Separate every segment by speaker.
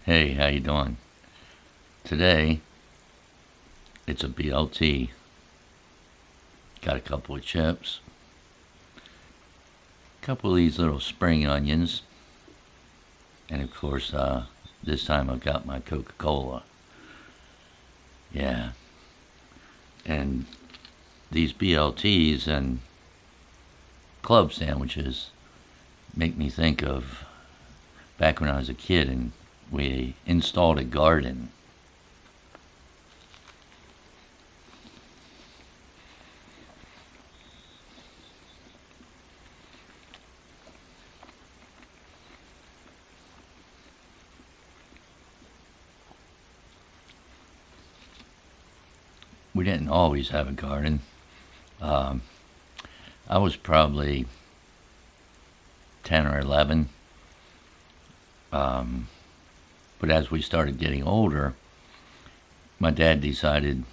Speaker 1: Hey, how you doing? Today, it's a BLT. Got a couple of chips, a couple of these little spring onions, and of course, this time I've got my Coca-Cola. Yeah, and these BLTs and club sandwiches make me think of back when I was a kid and we installed a garden. We didn't always have a garden. Um, I was probably 10 or 11. Um, but as we started getting older, my dad decided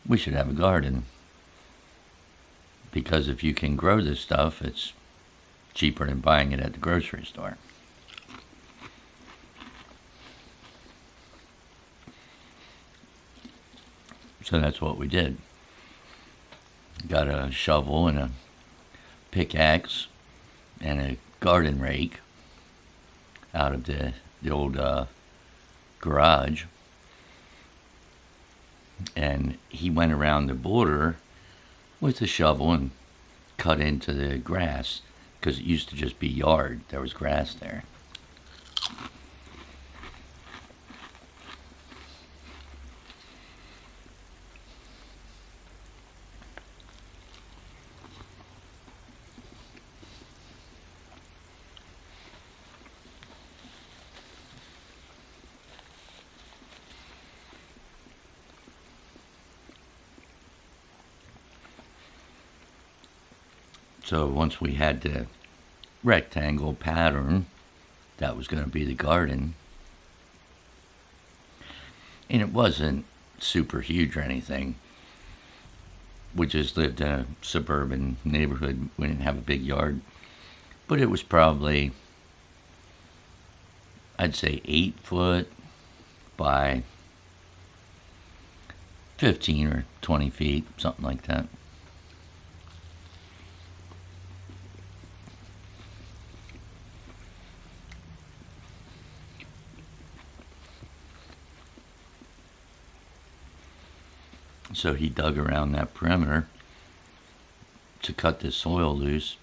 Speaker 1: we should have a garden because if you can grow this stuff, it's cheaper than buying it at the grocery store. So that's what we did. Got a shovel and a pickaxe and a garden rake out of the old garage. And he went around the border with a shovel and cut into the grass because it used to just be yard. There was grass there. So once we had the rectangle pattern, that was going to be the garden. And it wasn't super huge or anything. We just lived in a suburban neighborhood. We didn't have a big yard. But it was probably, I'd say 8 foot by 15 or 20 feet, something like that. So he dug around that perimeter to cut the soil loose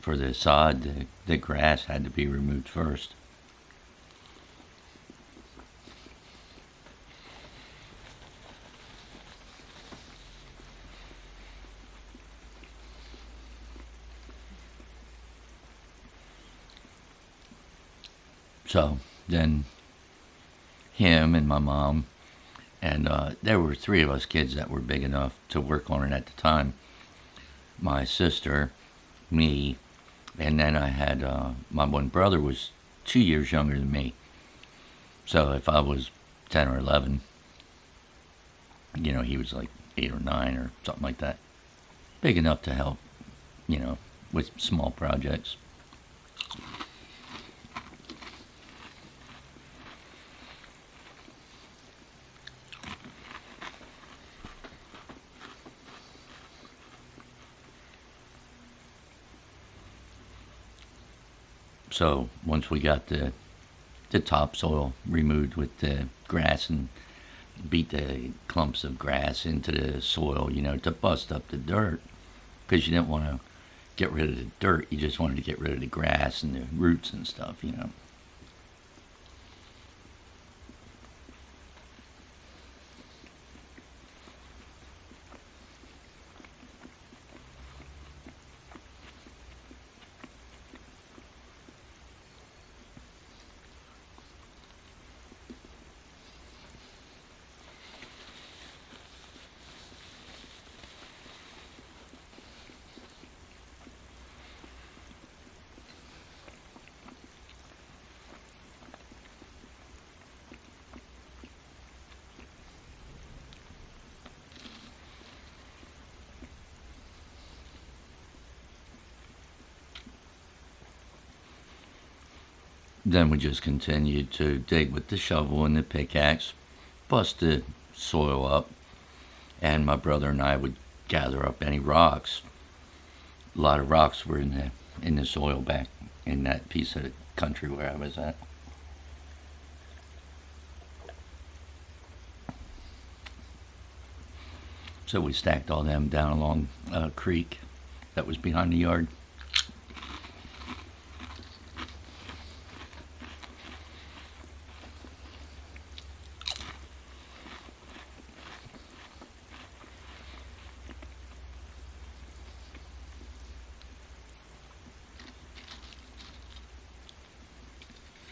Speaker 1: for the sod. The grass had to be removed first. So then him and my mom, and there were 3 of us kids that were big enough to work on it at the time. My sister, me, and then I had my one brother was 2 years younger than me. So if I was 10 or 11, he was like 8 or 9 or something like that. Big enough to help, with small projects. So once we got the topsoil removed with the grass and beat the clumps of grass into the soil, to bust up the dirt, because you didn't want to get rid of the dirt. You just wanted to get rid of the grass and the roots and stuff. then we just continued to dig with the shovel and the pickaxe, bust the soil up, and my brother and I would gather up any rocks. A lot of rocks were in the soil back in that piece of country where I was at. So we stacked all them down along a creek that was behind the yard.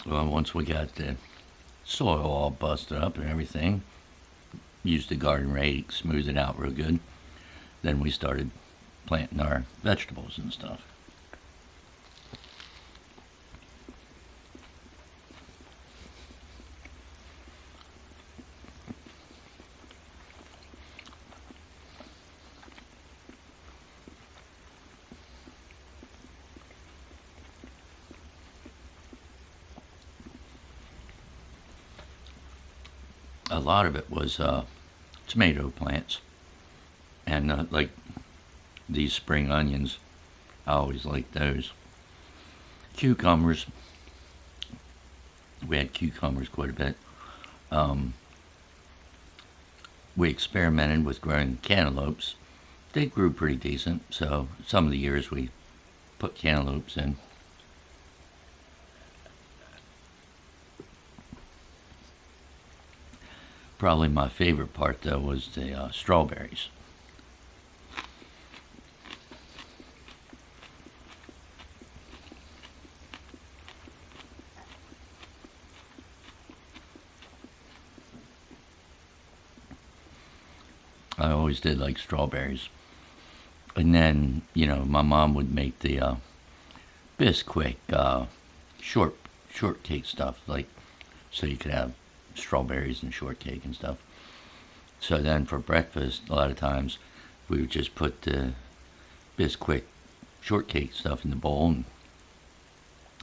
Speaker 1: Well, once we got the soil all busted up and everything, used the garden rake, smooth it out real good, then we started planting our vegetables and stuff. A lot of it was tomato plants, and like these spring onions, I always liked those. Cucumbers, we had cucumbers quite a bit. We experimented with growing cantaloupes. They grew pretty decent, so some of the years we put cantaloupes in. Probably my favorite part, though, was the strawberries. I always did like strawberries. And then, my mom would make the Bisquick shortcake stuff, like so you could have strawberries and shortcake and stuff. So then for breakfast, a lot of times we would just put the Bisquick shortcake stuff in the bowl and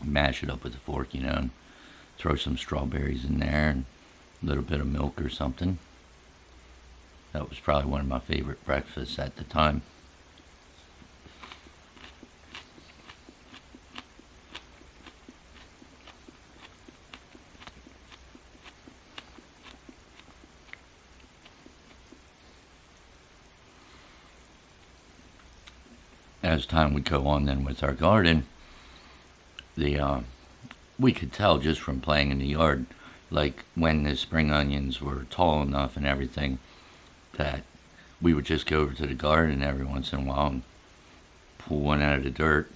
Speaker 1: mash it up with a fork, and throw some strawberries in there and a little bit of milk or something. That was probably one of my favorite breakfasts at the time. As time would go on then with our garden, we could tell just from playing in the yard, like when the spring onions were tall enough and everything, that we would just go over to the garden every once in a while and pull one out of the dirt,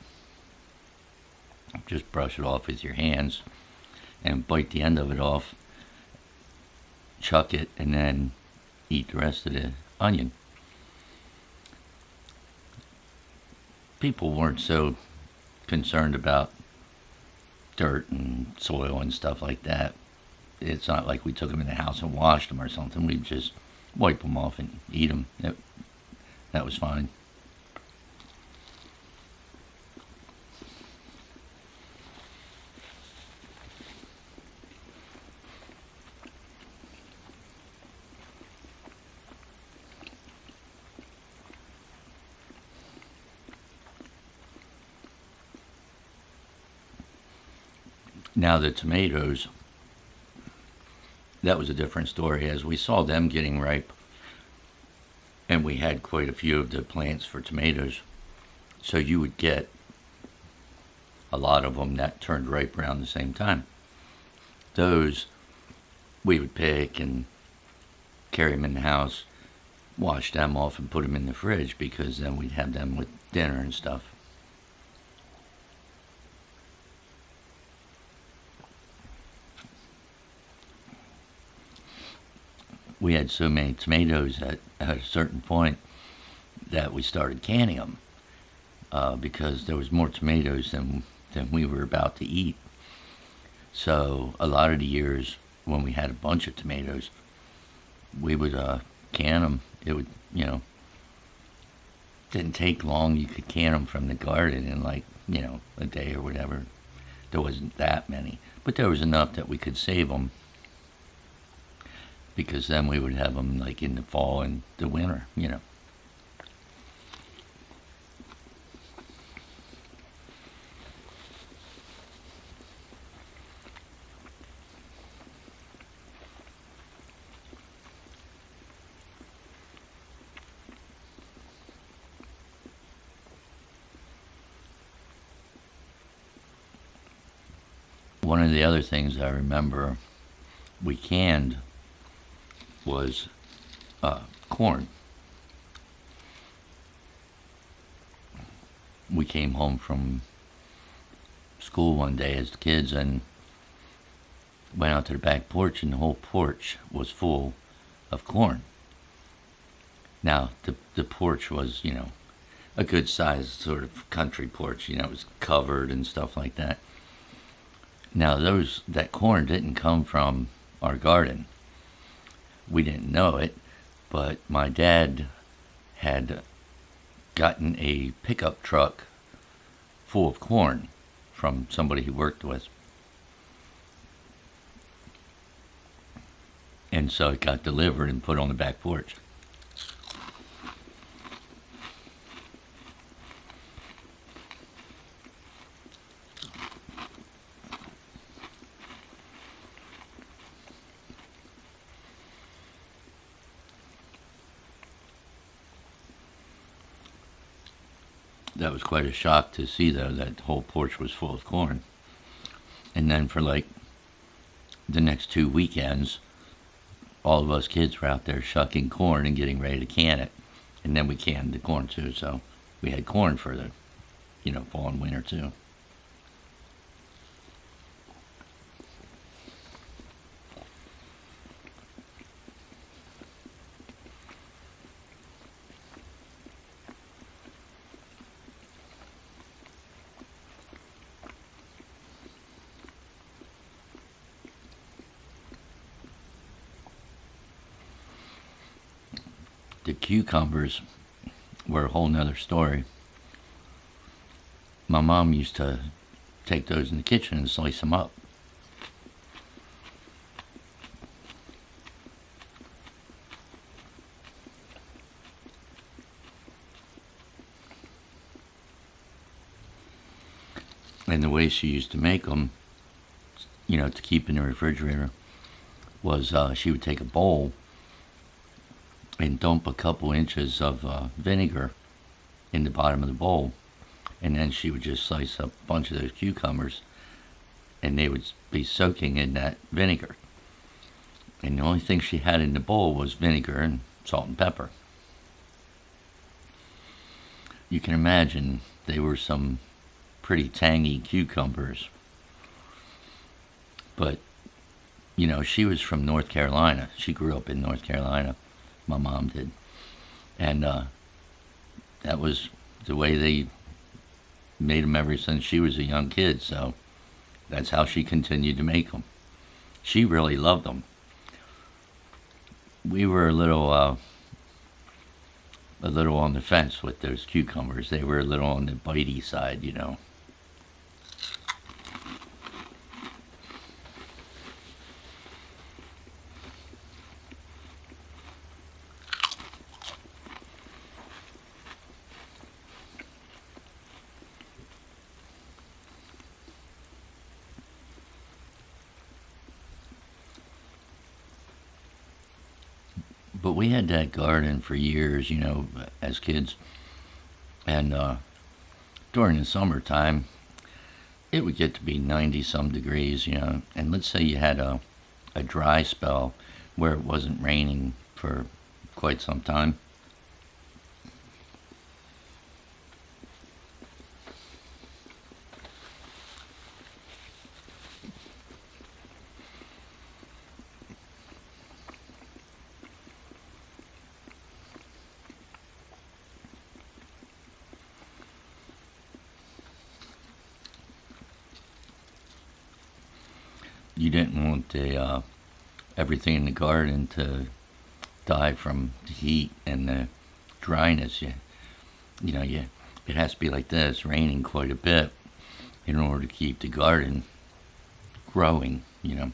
Speaker 1: just brush it off with your hands and bite the end of it off, chuck it, and then eat the rest of the onion. People weren't so concerned about dirt and soil and stuff like that. It's not like we took them in the house and washed them or something. We'd just wipe them off and eat them. That was fine. Now the tomatoes, that was a different story. As we saw them getting ripe, and we had quite a few of the plants for tomatoes, so you would get a lot of them that turned ripe around the same time. Those we would pick and carry them in the house, wash them off and put them in the fridge, because then we'd have them with dinner and stuff. We had so many tomatoes at a certain point that we started canning them because there was more tomatoes than we were about to eat. So a lot of the years when we had a bunch of tomatoes, we would can them. It would, didn't take long. You could can them from the garden in like, a day or whatever. There wasn't that many, but there was enough that we could save them, because then we would have them like in the fall and the winter, you know. One of the other things I remember we canned was corn. We came home from school one day as kids and went out to the back porch, and the whole porch was full of corn. Now, the porch was, you know, a good sized sort of country porch, you know, it was covered and stuff like that. Now, that corn didn't come from our garden. We didn't know it, but my dad had gotten a pickup truck full of corn from somebody he worked with. And so it got delivered and put on the back porch. That was quite a shock to see, though, that the whole porch was full of corn. And then for like the next 2 weekends, all of us kids were out there shucking corn and getting ready to can it. And then we canned the corn too, so we had corn for the, you know, fall and winter too. The cucumbers were a whole nother story. My mom used to take those in the kitchen and slice them up. And the way she used to make them, you know, to keep in the refrigerator, was she would take a bowl and dump a couple inches of vinegar in the bottom of the bowl, and then she would just slice up a bunch of those cucumbers, and they would be soaking in that vinegar. And the only thing she had in the bowl was vinegar and salt and pepper. You can imagine they were some pretty tangy cucumbers. But, you know, she was from North Carolina. She grew up in North Carolina. My mom did. And that was the way they made them ever since she was a young kid, so that's how she continued to make them. She really loved them. We were a little on the fence with those cucumbers. They were a little on the bitey side, you know. But we had that garden for years, you know, as kids. And during the summertime, it would get to be 90-some degrees, you know. And let's say you had a dry spell where it wasn't raining for quite some time. You didn't want everything in the garden to die from the heat and the dryness. It has to be like this, raining quite a bit, in order to keep the garden growing, you know.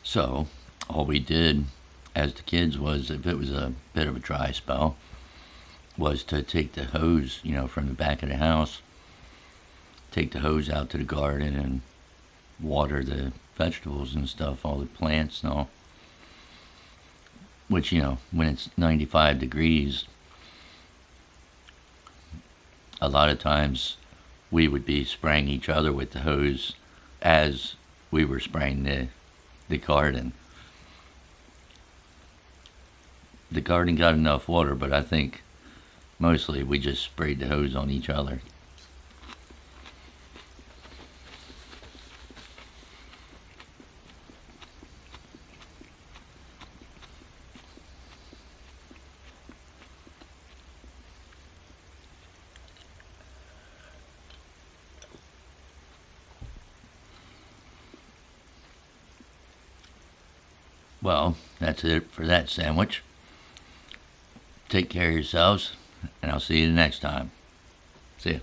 Speaker 1: So all we did as the kids was, if it was a bit of a dry spell, was to take the hose, you know, from the back of the house, take the hose out to the garden and water the vegetables and stuff, all the plants and all. Which, you know, when it's 95 degrees, a lot of times we would be spraying each other with the hose as we were spraying the garden. The garden got enough water, but I think mostly we just sprayed the hose on each other. Well, that's it for that sandwich. Take care of yourselves, and I'll see you the next time. See ya.